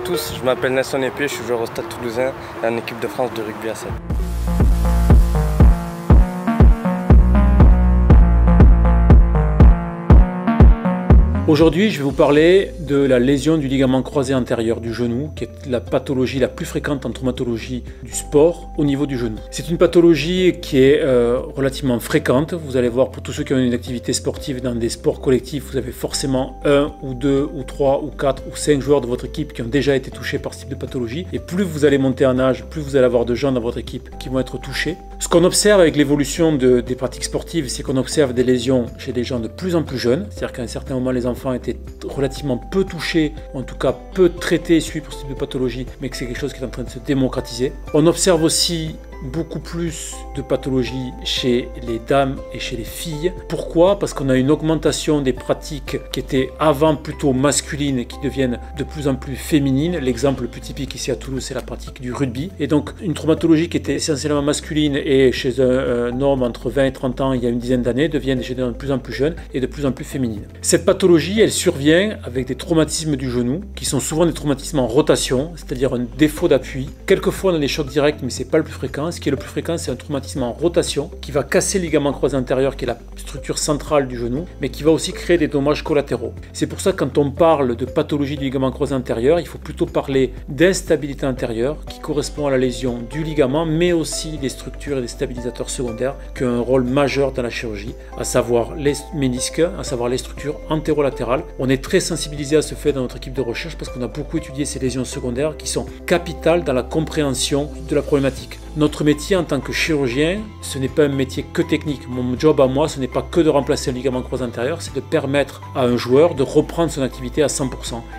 tous, je m'appelle Nelson Epié, je suis joueur au Stade Toulousain et en équipe de France de rugby à 7. Aujourd'hui, je vais vous parler de la lésion du ligament croisé antérieur du genou, qui est la pathologie la plus fréquente en traumatologie du sport au niveau du genou. C'est une pathologie qui est relativement fréquente. Vous allez voir, pour tous ceux qui ont une activité sportive dans des sports collectifs, vous avez forcément 1 ou 2 ou 3 ou 4 ou 5 joueurs de votre équipe qui ont déjà été touchés par ce type de pathologie. Et plus vous allez monter en âge, plus vous allez avoir de gens dans votre équipe qui vont être touchés. Ce qu'on observe avec l'évolution des pratiques sportives, c'est qu'on observe des lésions chez des gens de plus en plus jeunes. C'est-à-dire qu'à un certain moment, les enfants étaient relativement peu touchés, en tout cas peu traités, suivis pour ce type de pathologie, mais que c'est quelque chose qui est en train de se démocratiser. On observe aussi beaucoup plus de pathologies chez les dames et chez les filles. Pourquoi? Parce qu'on a une augmentation des pratiques qui étaient avant plutôt masculines et qui deviennent de plus en plus féminines. L'exemple le plus typique ici à Toulouse, c'est la pratique du rugby. Et donc une traumatologie qui était essentiellement masculine et chez un homme entre 20 et 30 ans il y a une dizaine d'années devient chez des gens de plus en plus jeunes et de plus en plus féminine. Cette pathologie, elle survient avec des traumatismes du genou qui sont souvent des traumatismes en rotation, c'est-à-dire un défaut d'appui. Quelquefois on a des chocs directs, mais c'est pas le plus fréquent. Ce qui est le plus fréquent, c'est un traumatisme en rotation qui va casser le ligament croisé antérieur, qui est la structure centrale du genou, mais qui va aussi créer des dommages collatéraux. C'est pour ça que quand on parle de pathologie du ligament croisé antérieur, il faut plutôt parler d'instabilité antérieure qui correspond à la lésion du ligament, mais aussi des structures et des stabilisateurs secondaires qui ont un rôle majeur dans la chirurgie, à savoir les ménisques, à savoir les structures antérolatérales. On est très sensibilisé à ce fait dans notre équipe de recherche parce qu'on a beaucoup étudié ces lésions secondaires qui sont capitales dans la compréhension de la problématique. Notre métier en tant que chirurgien, ce n'est pas un métier que technique. Mon job à moi, ce n'est pas que de remplacer un ligament croisé antérieur, c'est de permettre à un joueur de reprendre son activité à 100%.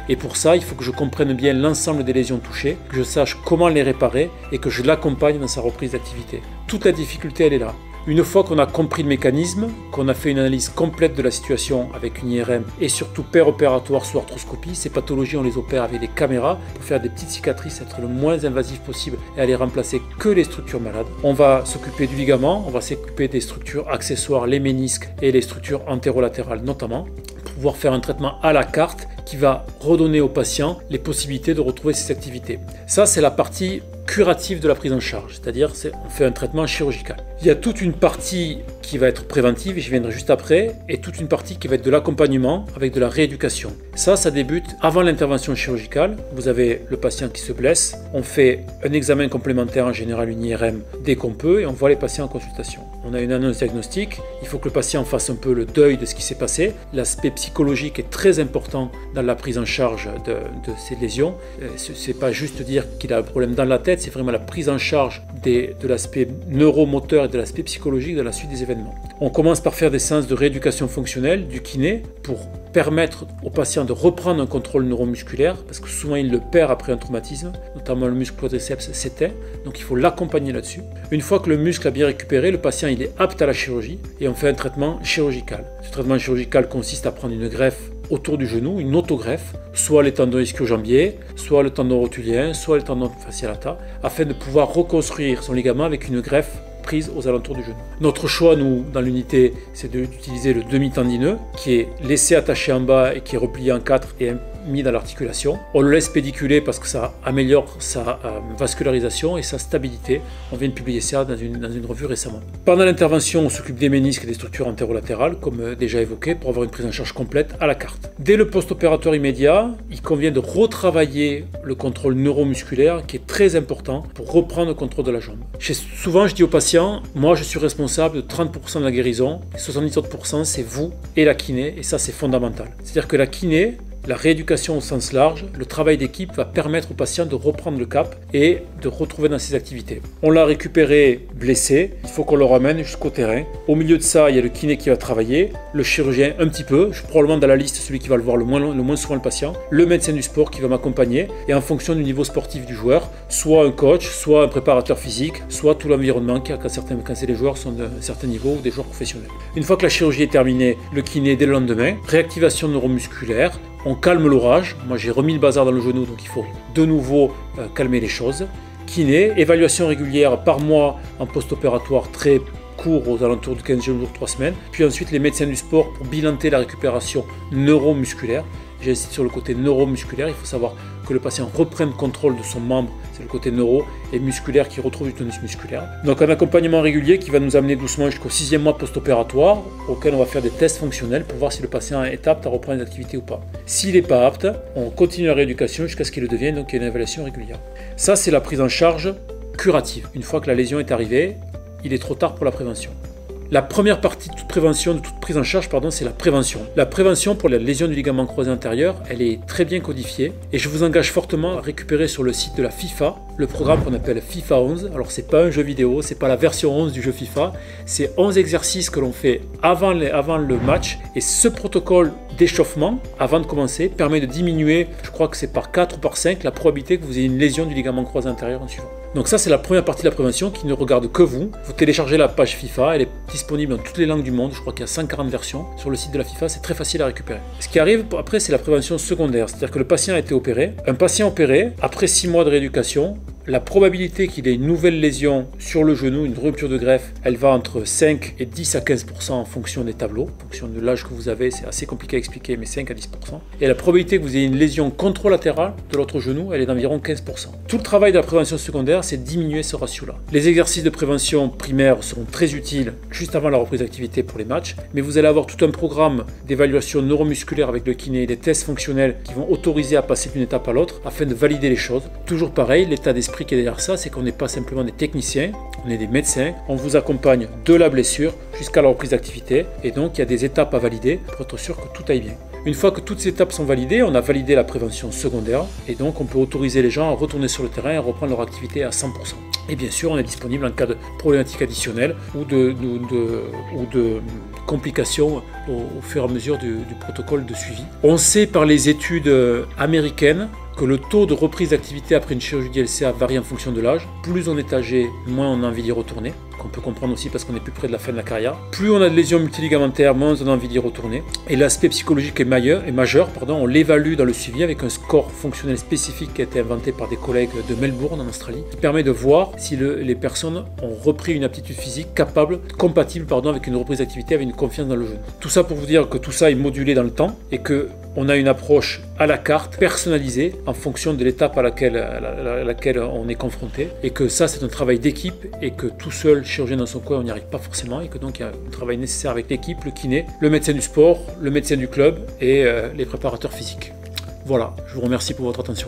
Et pour ça, il faut que je comprenne bien l'ensemble des lésions touchées, que je sache comment les réparer et que je l'accompagne dans sa reprise d'activité. Toute la difficulté, elle est là. Une fois qu'on a compris le mécanisme, qu'on a fait une analyse complète de la situation avec une IRM et surtout opératoire sous arthroscopie, ces pathologies on les opère avec des caméras pour faire des petites cicatrices, être le moins invasif possible et aller remplacer que les structures malades. On va s'occuper du ligament, on va s'occuper des structures accessoires, les ménisques et les structures antérolatérales notamment, pour pouvoir faire un traitement à la carte qui va redonner au patient les possibilités de retrouver ses activités. Ça, c'est la partie curative de la prise en charge, c'est-à-dire on fait un traitement chirurgical. Il y a toute une partie qui va être préventive, et je viendrai juste après, et toute une partie qui va être de l'accompagnement avec de la rééducation. Ça débute avant l'intervention chirurgicale. Vous avez le patient qui se blesse, on fait un examen complémentaire, en général une IRM dès qu'on peut, et on voit les patients en consultation. On a une annonce diagnostique, il faut que le patient fasse un peu le deuil de ce qui s'est passé. L'aspect psychologique est très important dans la prise en charge de ces lésions. C'est pas juste dire qu'il a un problème dans la tête, c'est vraiment la prise en charge de l'aspect neuromoteur et de l'aspect psychologique de la suite des événements. On commence par faire des séances de rééducation fonctionnelle, du kiné, pour permettre au patient de reprendre un contrôle neuromusculaire, parce que souvent il le perd après un traumatisme, notamment le muscle quadriceps s'éteint, donc il faut l'accompagner là-dessus. Une fois que le muscle a bien récupéré, le patient il est apte à la chirurgie et on fait un traitement chirurgical. Ce traitement chirurgical consiste à prendre une greffe autour du genou, une autogreffe, soit les tendons ischio-jambiers, soit le tendon rotulien, soit le tendon fascial lata, afin de pouvoir reconstruire son ligament avec une greffe prise aux alentours du genou. Notre choix, nous, dans l'unité, c'est d'utiliser le demi-tendineux, qui est laissé attaché en bas et qui est replié en 4 et mis dans l'articulation. On le laisse pédiculer parce que ça améliore sa vascularisation et sa stabilité. On vient de publier ça dans une revue récemment. Pendant l'intervention, on s'occupe des ménisques et des structures antérolatérales, comme déjà évoqué, pour avoir une prise en charge complète à la carte. Dès le post-opératoire immédiat, il convient de retravailler le contrôle neuromusculaire, qui est très important pour reprendre le contrôle de la jambe. Souvent, je dis aux patients, moi je suis responsable de 30% de la guérison, et 70% c'est vous et la kiné, et ça c'est fondamental. C'est-à-dire que la kiné, la rééducation au sens large, le travail d'équipe va permettre au patient de reprendre le cap et de retrouver dans ses activités. On l'a récupéré blessé, il faut qu'on le ramène jusqu'au terrain. Au milieu de ça, il y a le kiné qui va travailler, le chirurgien un petit peu, je suis probablement dans la liste celui qui va le voir le moins souvent le patient, le médecin du sport qui va m'accompagner et en fonction du niveau sportif du joueur, soit un coach, soit un préparateur physique, soit tout l'environnement quand les joueurs sont d'un certain niveau ou des joueurs professionnels. Une fois que la chirurgie est terminée, le kiné dès le lendemain, réactivation neuromusculaire, on calme l'orage. Moi j'ai remis le bazar dans le genou, donc il faut de nouveau calmer les choses. Kiné, évaluation régulière par mois en post-opératoire très court, aux alentours de 15 jours, 3 semaines. Puis ensuite les médecins du sport pour bilanter la récupération neuromusculaire. J'insiste sur le côté neuromusculaire, il faut savoir que le patient reprenne contrôle de son membre, c'est le côté neuro, et musculaire qui retrouve du tonus musculaire. Donc un accompagnement régulier qui va nous amener doucement jusqu'au 6e mois post-opératoire, auquel on va faire des tests fonctionnels pour voir si le patient est apte à reprendre les activités ou pas. S'il n'est pas apte, on continue la rééducation jusqu'à ce qu'il le devienne, donc il y a une évaluation régulière. Ça, c'est la prise en charge curative. Une fois que la lésion est arrivée, il est trop tard pour la prévention. La première partie de toute prévention, de toute prise en charge, c'est la prévention. La prévention pour la lésion du ligament croisé antérieur, elle est très bien codifiée et je vous engage fortement à récupérer sur le site de la FIFA le programme qu'on appelle FIFA 11. Alors c'est pas un jeu vidéo, c'est pas la version 11 du jeu FIFA, c'est 11 exercices que l'on fait avant le match et ce protocole d'échauffement avant de commencer permet de diminuer, je crois que c'est par 4 ou par 5, la probabilité que vous ayez une lésion du ligament croisé antérieur en suivant. Donc ça c'est la première partie de la prévention qui ne regarde que vous. Vous téléchargez la page FIFA, elle est disponible dans toutes les langues du monde, je crois qu'il y a 140 versions sur le site de la FIFA, c'est très facile à récupérer. Ce qui arrive après c'est la prévention secondaire, c'est-à-dire que le patient a été opéré. Un patient opéré, après 6 mois de rééducation, la probabilité qu'il ait une nouvelle lésion sur le genou, une rupture de greffe, elle va entre 5 et 10 à 15% en fonction des tableaux, en fonction de l'âge que vous avez, c'est assez compliqué à expliquer, mais 5 à 10%. Et la probabilité que vous ayez une lésion contralatérale de l'autre genou, elle est d'environ 15%. Tout le travail de la prévention secondaire, c'est diminuer ce ratio-là. Les exercices de prévention primaire seront très utiles juste avant la reprise d'activité pour les matchs, mais vous allez avoir tout un programme d'évaluation neuromusculaire avec le kiné, des tests fonctionnels qui vont autoriser à passer d'une étape à l'autre afin de valider les choses. Toujours pareil, l'état d'esprit qui est derrière ça, c'est qu'on n'est pas simplement des techniciens, on est des médecins, on vous accompagne de la blessure jusqu'à la reprise d'activité et donc il y a des étapes à valider pour être sûr que tout aille bien. Une fois que toutes ces étapes sont validées, on a validé la prévention secondaire et donc on peut autoriser les gens à retourner sur le terrain et à reprendre leur activité à 100%. Et bien sûr, on est disponible en cas de problématiques additionnelles ou de complications au fur et à mesure du protocole de suivi. On sait par les études américaines que le taux de reprise d'activité après une chirurgie d'ILCA varie en fonction de l'âge. Plus on est âgé, moins on a envie d'y retourner. Qu'on peut comprendre aussi parce qu'on est plus près de la fin de la carrière. Plus on a de lésions multiligamentaires, moins on a envie d'y retourner. Et l'aspect psychologique est majeur, on l'évalue dans le suivi avec un score fonctionnel spécifique qui a été inventé par des collègues de Melbourne en Australie, qui permet de voir si les personnes ont repris une aptitude physique compatible avec une reprise d'activité avec une confiance dans le genou. Tout ça pour vous dire que tout ça est modulé dans le temps et que on a une approche à la carte, personnalisée, en fonction de l'étape à laquelle on est confronté. Et que ça, c'est un travail d'équipe et que tout seul, chirurgien dans son coin, on n'y arrive pas forcément. Et que donc, il y a un travail nécessaire avec l'équipe, le kiné, le médecin du sport, le médecin du club et les préparateurs physiques. Voilà, je vous remercie pour votre attention.